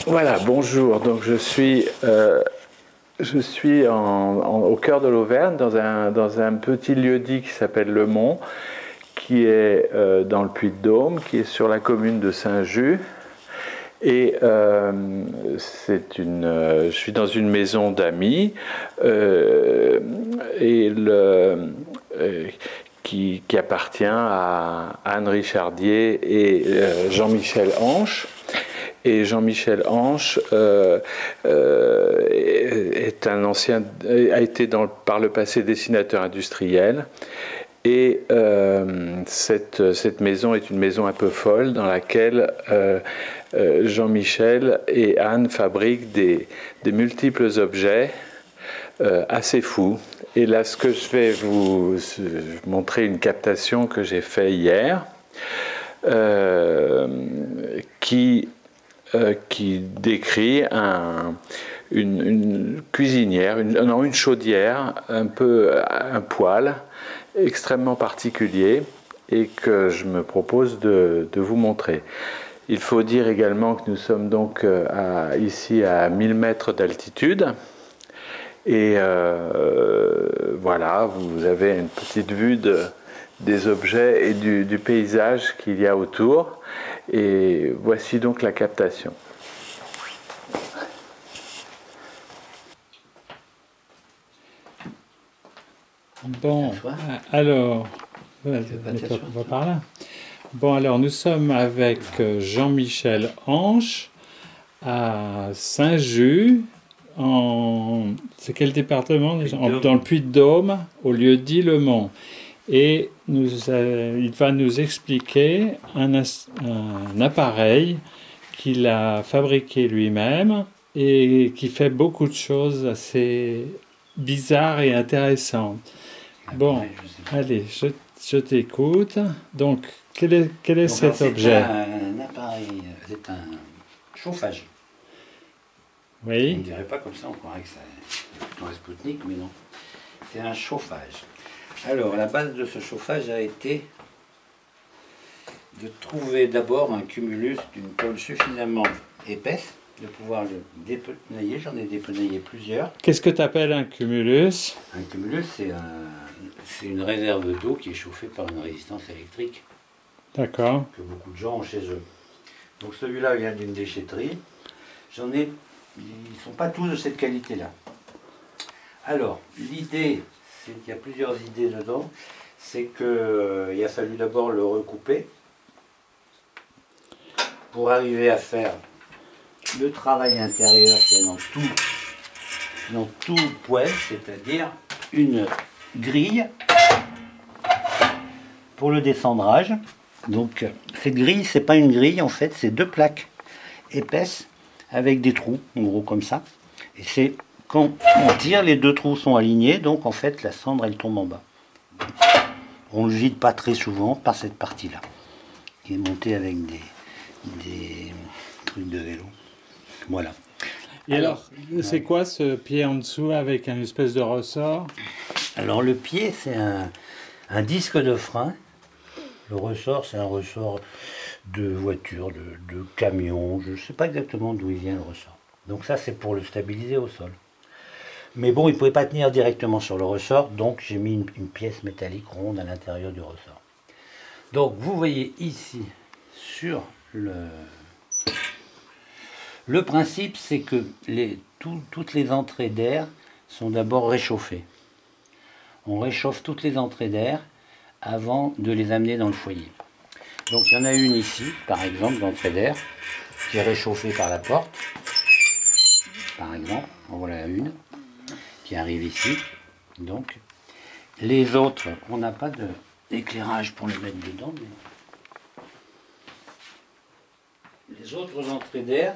Voilà, bonjour. Donc je suis au cœur de l'Auvergne, dans un petit lieu-dit qui s'appelle Le Mont, qui est dans le Puy-de-Dôme, qui est sur la commune de Saint-Just. Et je suis dans une maison d'amis qui appartient à Anne Richardier et Jean-Michel Hanche. Et Jean-Michel Hanche est un ancien, a été par le passé dessinateur industriel. Et cette maison est une maison un peu folle dans laquelle Jean-Michel et Anne fabriquent des multiples objets assez fous. Et là, ce que je vais vous montrer, une captation que j'ai faite hier, qui décrit une cuisinière, une chaudière, un poêle extrêmement particulier et que je me propose de vous montrer. Il faut dire également que nous sommes donc ici à 1000 mètres d'altitude et voilà, vous avez une petite vue des objets et du paysage qu'il y a autour. Et voici donc la captation. Bon, alors, on va par là. Bon, alors, nous sommes avec Jean-Michel Hanche à Saint-Just, c'est quel département déjà? Dans le Puy-de-Dôme, au lieu-dit Le Mont. Et il va nous expliquer un appareil qu'il a fabriqué lui-même et qui fait beaucoup de choses assez bizarres et intéressantes. Bon, allez, je t'écoute. Donc, quel est cet objet? C'est un appareil, c'est un chauffage. Oui. On ne dirait pas comme ça, on croirait que c'est plutôt un Spoutnik, mais non. C'est un chauffage. Alors, la base de ce chauffage a été de trouver d'abord un cumulus d'une tôle suffisamment épaisse, de pouvoir le dépenailler. J'en ai dépenaillé plusieurs. Qu'est-ce que tu appelles un cumulus? Un cumulus, c'est une réserve d'eau qui est chauffée par une résistance électrique. D'accord. Que beaucoup de gens ont chez eux. Donc celui-là vient d'une déchetterie. Ils ne sont pas tous de cette qualité-là. Alors, l'idée, c'est qu'il y a plusieurs idées dedans. C'est qu'il a fallu d'abord le recouper pour arriver à faire le travail intérieur qui est dans tout poêle, c'est-à-dire une grille pour le descendrage. Donc cette grille, c'est pas une grille en fait, c'est deux plaques épaisses avec des trous, en gros comme ça. Et c'est quand on tire, les deux trous sont alignés, donc en fait la cendre elle tombe en bas. On ne le vide pas très souvent par cette partie-là, qui est montée avec des trucs de vélo. Voilà. Et alors c'est quoi ce pied en dessous avec une espèce de ressort? Alors le pied, c'est un disque de frein. Le ressort, c'est un ressort de voiture, de camion. Je ne sais pas exactement d'où il vient le ressort. Donc ça, c'est pour le stabiliser au sol. Mais bon, il ne pouvait pas tenir directement sur le ressort, donc j'ai mis une pièce métallique ronde à l'intérieur du ressort. Donc vous voyez ici, sur le principe, c'est que toutes les entrées d'air sont d'abord réchauffées. On réchauffe toutes les entrées d'air avant de les amener dans le foyer. Donc il y en a une ici, par exemple, d'entrée d'air, qui est réchauffée par la porte. Par exemple, en voilà une, qui arrive ici. Donc, les autres, on n'a pas d'éclairage pour les mettre dedans, mais les autres entrées d'air,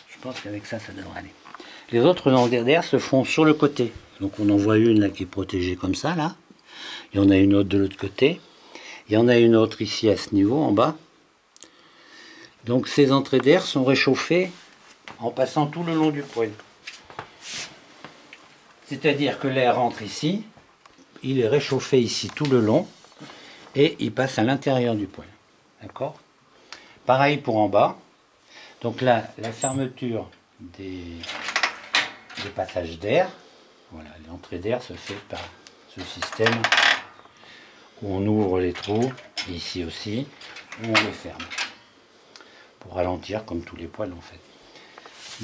je pense qu'avec ça, ça devrait aller. Les autres entrées d'air se font sur le côté. Donc on en voit une là qui est protégée comme ça, là. Il y en a une autre de l'autre côté. Il y en a une autre ici à ce niveau, en bas. Donc ces entrées d'air sont réchauffées en passant tout le long du poêle. C'est-à-dire que l'air rentre ici, il est réchauffé ici tout le long, et il passe à l'intérieur du poêle. D'accord? Pareil pour en bas. Donc là, la fermeture des passages d'air, voilà, l'entrée d'air se fait par ce système où on ouvre les trous, et ici aussi, où on les ferme, pour ralentir comme tous les poêles en fait.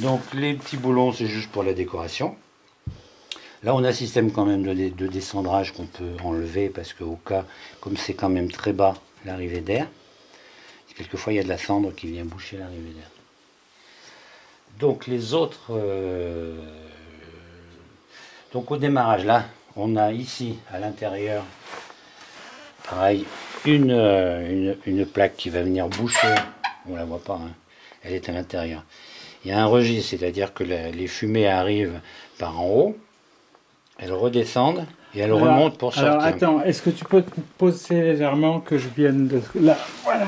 Donc les petits boulons, c'est juste pour la décoration. Là, on a un système quand même de descendrage qu'on peut enlever parce qu'au cas, comme c'est quand même très bas l'arrivée d'air, quelquefois il y a de la cendre qui vient boucher l'arrivée d'air. Donc les autres... donc au démarrage, là, on a ici à l'intérieur, pareil, une plaque qui va venir boucher. On ne la voit pas, hein. Elle est à l'intérieur. Il y a un registre, c'est-à-dire que les fumées arrivent par en haut, elles redescendent et elles remontent pour sortir. Alors attends, est-ce que tu peux te poser légèrement que je vienne de là? Voilà.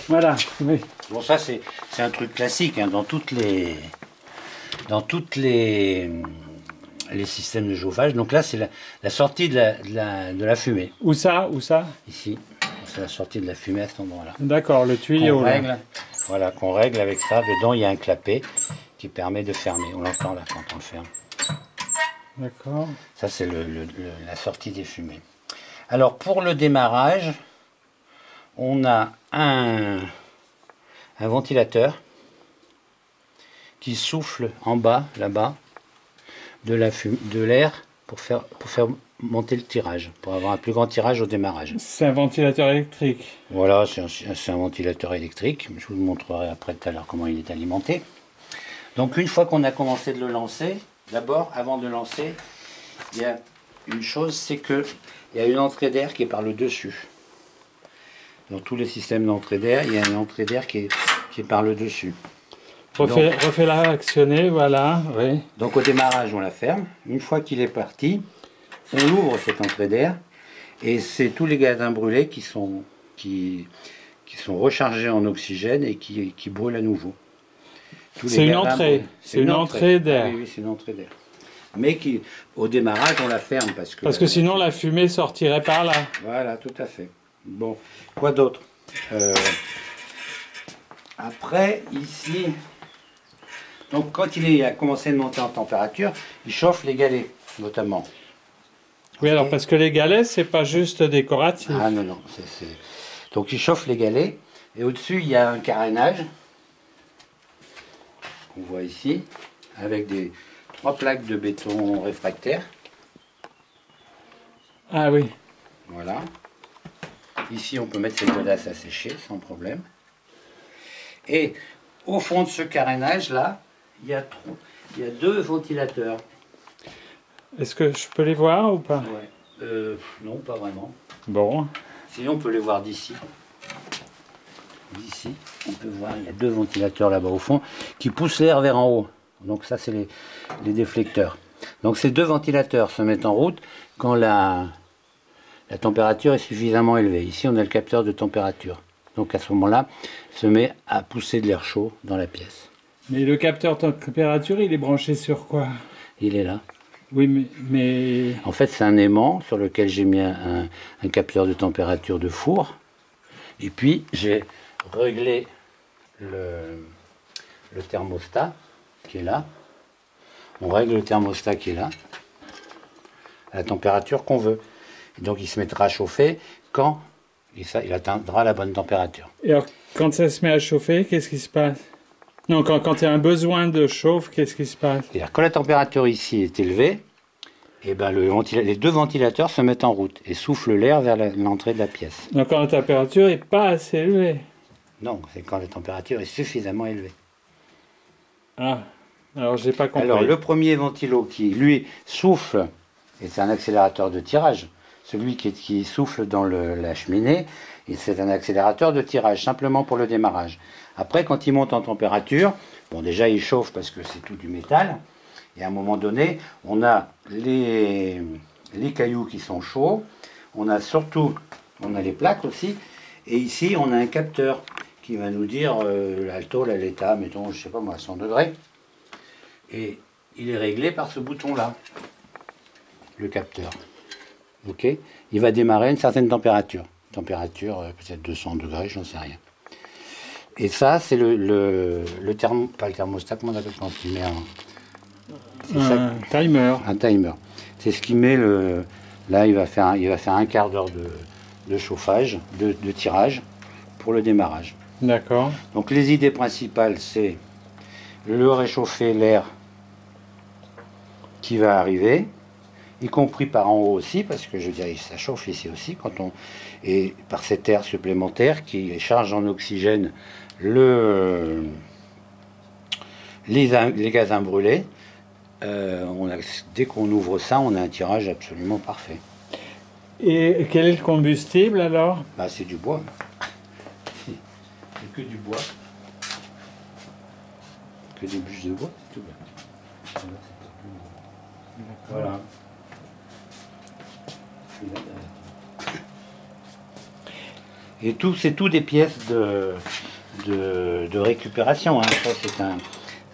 Voilà, oui. Bon, ça c'est un truc classique hein, dans toutes les systèmes de chauffage. Donc là, c'est la sortie de la fumée. Où ça? Où ça? Ici. C'est la sortie de la fumée à cet endroit-là. D'accord, le tuyau. Voilà, qu'on règle avec ça. Dedans, il y a un clapet qui permet de fermer. On l'entend là quand on le ferme. D'accord. Ça, c'est la sortie des fumées. Alors, pour le démarrage, on a un ventilateur qui souffle en bas, là-bas, de l'air pour faire monter le tirage, pour avoir un plus grand tirage au démarrage. C'est un ventilateur électrique. Voilà, c'est un ventilateur électrique. Je vous montrerai après tout à l'heure comment il est alimenté. Donc une fois qu'on a commencé de le lancer, d'abord, avant de lancer, il y a une chose, c'est qu'il y a une entrée d'air qui est par le dessus. Dans tous les systèmes d'entrée d'air, il y a une entrée d'air qui est par le dessus. Refais-la actionner, voilà. Oui. Donc au démarrage, on la ferme. Une fois qu'il est parti, on ouvre cette entrée d'air et c'est tous les gaz brûlés qui sont rechargés en oxygène et qui brûlent à nouveau. C'est une entrée. C'est une entrée d'air. Oui, c'est une entrée d'air. Mais au démarrage, on la ferme parce que sinon la fumée sortirait par là. Voilà, tout à fait. Bon, quoi d'autre après, ici, donc quand il a commencé de monter en température, il chauffe les galets, notamment. Oui, alors parce que les galets, c'est pas juste décoratif. Ah non, non. Donc il chauffe les galets, et au-dessus, il y a un carénage, qu'on voit ici, avec 3 plaques de béton réfractaire. Ah oui. Voilà. Ici, on peut mettre ses godasses à sécher, sans problème. Et au fond de ce carénage-là, il y a 2 ventilateurs. Est-ce que je peux les voir ou pas? Ouais. Non, pas vraiment. Bon. Sinon, on peut les voir d'ici. D'ici, on peut voir, il y a 2 ventilateurs là-bas au fond qui poussent l'air vers en haut. Donc ça, c'est les déflecteurs. Donc ces 2 ventilateurs se mettent en route quand la température est suffisamment élevée. Ici, on a le capteur de température. Donc à ce moment-là, il se met à pousser de l'air chaud dans la pièce. Mais le capteur de température, il est branché sur quoi? Il est là. Oui, mais... En fait, c'est un aimant sur lequel j'ai mis un capteur de température de four. Et puis, j'ai réglé le thermostat qui est là. On règle le thermostat qui est là, à la température qu'on veut. Et donc, il se mettra à chauffer quand il atteindra la bonne température. Et alors, quand ça se met à chauffer, qu'est-ce qui se passe? Non, quand il y a un besoin de chauffe, qu'est-ce qui se passe? C'est-à-dire, quand la température ici est élevée, et ben les 2 ventilateurs se mettent en route et soufflent l'air vers l'entrée de la pièce. Donc quand la température n'est pas assez élevée? Non, c'est quand la température est suffisamment élevée. Ah, alors j'ai pas compris. Alors le premier ventilo qui, lui, souffle, et c'est un accélérateur de tirage, celui qui souffle dans la cheminée, et c'est un accélérateur de tirage, simplement pour le démarrage. Après, quand il monte en température, bon déjà il chauffe parce que c'est tout du métal, et à un moment donné, on a les cailloux qui sont chauds, on a les plaques aussi, et ici on a un capteur qui va nous dire l'alto, la l'état, mettons, je sais pas moi, 100 degrés, et il est réglé par ce bouton-là, le capteur. Ok, il va démarrer à une certaine température, peut-être 200 degrés, j'en sais rien. Et ça, c'est le pas le thermostat, comment on appelle ça, timer. Un timer. C'est ce qui met le... Là, il va faire un quart d'heure de chauffage, de tirage, pour le démarrage. D'accord. Donc les idées principales, c'est le réchauffer l'air qui va arriver, y compris par en haut aussi, parce que je veux dire, ça chauffe ici aussi, et par cet air supplémentaire qui charge en oxygène les gaz imbrûlés. Dès qu'on ouvre ça, on a un tirage absolument parfait. Et quel est le combustible alors? Bah, c'est du bois. C'est que du bois. Que des bûches de bois, tout bien. Voilà. Et c'est tout des pièces de récupération. Hein.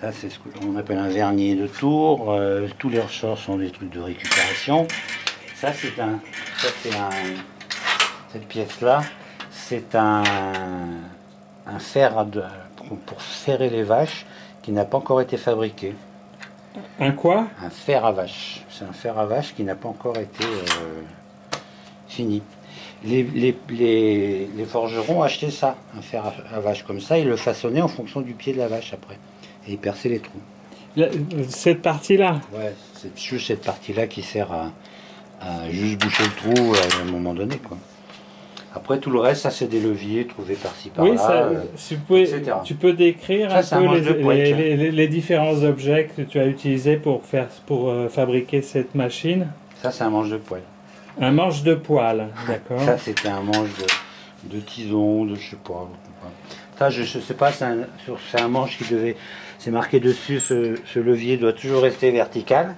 Ça, c'est ce qu'on appelle un vernier de tour. Tous les ressorts sont des trucs de récupération. Cette pièce-là, c'est un fer pour ferrer les vaches qui n'a pas encore été fabriqué. Un quoi? Un fer à vache. C'est un fer à vache qui n'a pas encore été fini. Les forgerons achetaient ça, un fer à vache comme ça, ils le façonnaient en fonction du pied de la vache après. Et ils perçaient les trous. Cette partie-là? Ouais, c'est juste cette partie-là qui sert à juste boucher le trou à un moment donné, quoi. Après, tout le reste, ça, c'est des leviers trouvés par-ci, par-là, etc. Tu peux décrire ça, un peu les différents objets que tu as utilisés pour fabriquer cette machine? Ça, c'est un manche de poêle. Un manche de poêle, d'accord. Ça, c'était un manche de tison, je sais pas. Ça, je sais pas, c'est un manche qui devait... C'est marqué dessus, ce levier doit toujours rester vertical.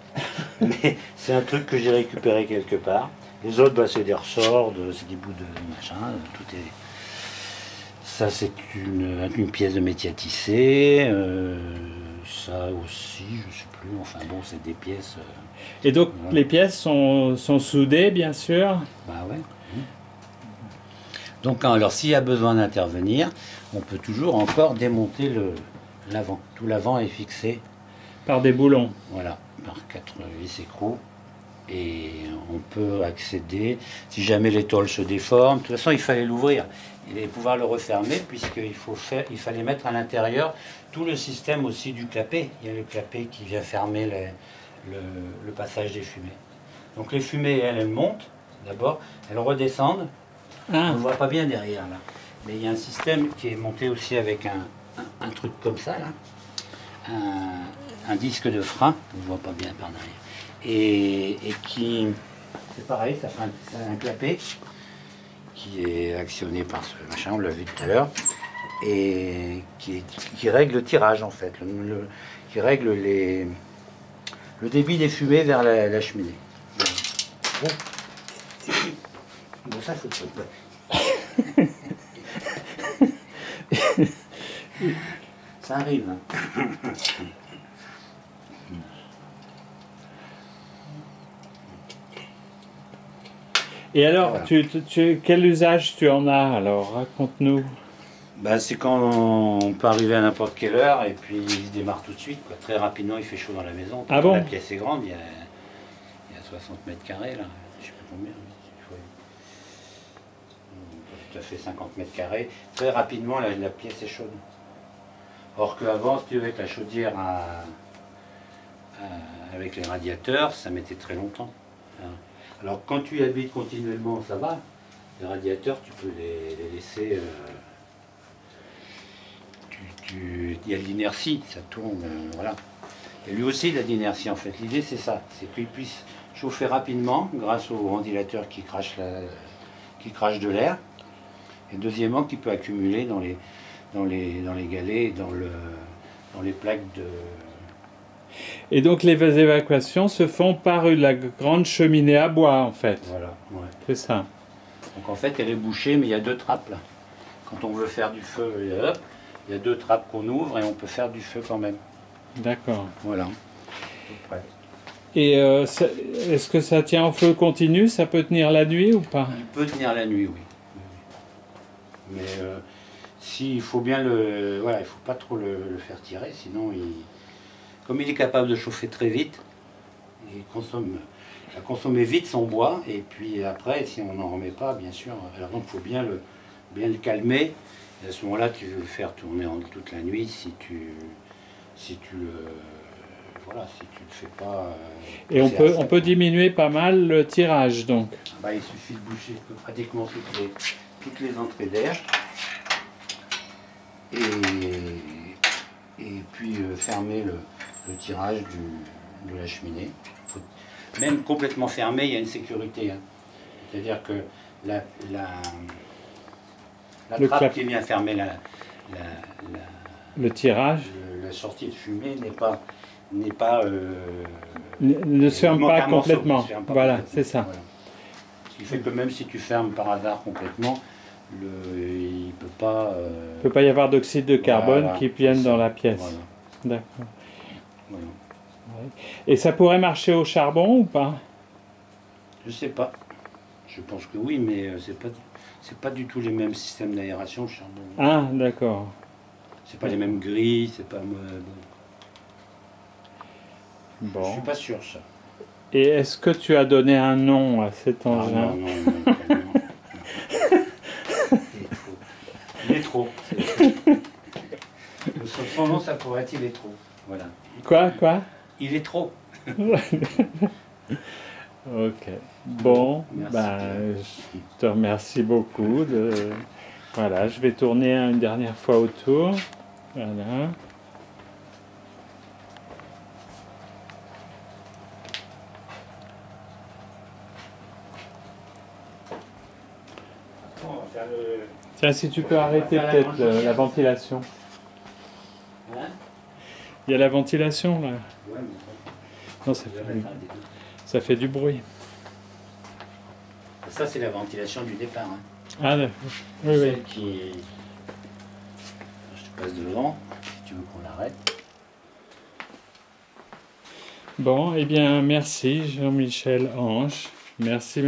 Mais c'est un truc que j'ai récupéré quelque part. Les autres, c'est des ressorts, c'est des bouts de machin, tout est... Ça, c'est une pièce de métier à tisser. Ça aussi, je sais plus. Enfin bon, c'est des pièces... Et donc, voilà. Les pièces sont soudées, bien sûr? Bah ouais. Donc, alors, s'il y a besoin d'intervenir, on peut toujours encore démonter l'avant. Tout l'avant est fixé. Par des boulons? Voilà, par 4 vis écrous. Et on peut accéder, si jamais les tôles se déforment. De toute façon, il fallait l'ouvrir et pouvoir le refermer, puisqu'il fallait mettre à l'intérieur tout le système aussi du clapet. Il y a le clapet qui vient fermer le passage des fumées. Donc les fumées, elles montent d'abord, elles redescendent. On ne voit pas bien derrière là. Mais il y a un système qui est monté aussi avec un truc comme ça là. Un disque de frein, on ne voit pas bien par derrière. Et qui, c'est pareil, ça fait un clapet qui est actionné par ce machin, on l'a vu tout à l'heure, et qui règle le tirage en fait, qui règle le débit des fumées vers la cheminée. Bon, ça faut pas. Ça arrive. Hein. Et alors, voilà. Quel usage tu en as alors? Raconte-nous. Ben, c'est quand on peut arriver à n'importe quelle heure et puis il démarre tout de suite, quoi. Très rapidement, il fait chaud dans la maison. Ah bon? La pièce est grande, il y a 60 mètres carrés là, je sais pas combien. Tout à fait 50 mètres carrés. Très rapidement, la pièce est chaude. Or qu'avant, si tu veux, avec la chaudière avec les radiateurs, ça mettait très longtemps. Alors quand tu y habites continuellement, ça va. Les radiateurs, tu peux les laisser... il y a de l'inertie, ça tourne, voilà. Et lui aussi, il a de l'inertie en fait. L'idée, c'est ça, c'est qu'il puisse chauffer rapidement grâce au ventilateur qui crache de l'air. Et deuxièmement, qu'il peut accumuler dans les galets, dans les plaques de... Et donc les évacuations se font par la grande cheminée à bois en fait. Voilà, ouais. C'est ça. Donc en fait elle est bouchée, mais il y a 2 trappes là. Quand on veut faire du feu, il y a 2 trappes qu'on ouvre et on peut faire du feu quand même. D'accord. Voilà. Et est-ce que ça tient en feu continu? Ça peut tenir la nuit ou pas? Il peut tenir la nuit, oui. Mais il faut bien le... Voilà, il faut pas trop le faire tirer, sinon comme il est capable de chauffer très vite, il va consommer vite son bois, et puis après, si on n'en remet pas, bien sûr, alors donc il faut bien le calmer. Et à ce moment-là, tu veux le faire tourner toute la nuit si tu le fais pas. Et on peut diminuer pas mal le tirage, donc. Bah, il suffit de boucher pratiquement toutes les entrées d'air. Et puis fermer le tirage de la cheminée. Même complètement fermé, il y a une sécurité. Hein. C'est-à-dire que la trappe qui est bien fermée, le tirage, la sortie de fumée ne se ferme pas complètement. Voilà, c'est ça. Voilà. Ce qui fait que même si tu fermes par hasard complètement, il peut pas y avoir d'oxyde de carbone qui vienne dans la pièce. Voilà. D'accord. Voilà. Ouais. Et ça pourrait marcher au charbon ou pas? Je sais pas. Je pense que oui, mais c'est pas du tout les mêmes systèmes d'aération au charbon. Ah, d'accord. C'est pas les mêmes grilles, c'est pas... Bon. Je suis pas sûr, ça. Et est-ce que tu as donné un nom à cet engin? Non. Il est trop. Son nom, ça pourrait être il est trop. Voilà. Quoi? Il est trop. Ok. Bon, Merci. je te remercie beaucoup. Voilà, je vais tourner une dernière fois autour. Voilà. Tiens, si tu peux arrêter peut-être la ventilation. Hein? Il y a la ventilation là. Ouais, non, ça fait du bruit. Ça, c'est la ventilation du départ. Hein. Ah, d'accord. Oui. Je te passe devant, si tu veux qu'on l'arrête. Bon, eh bien, merci Jean-Michel Anche. Merci.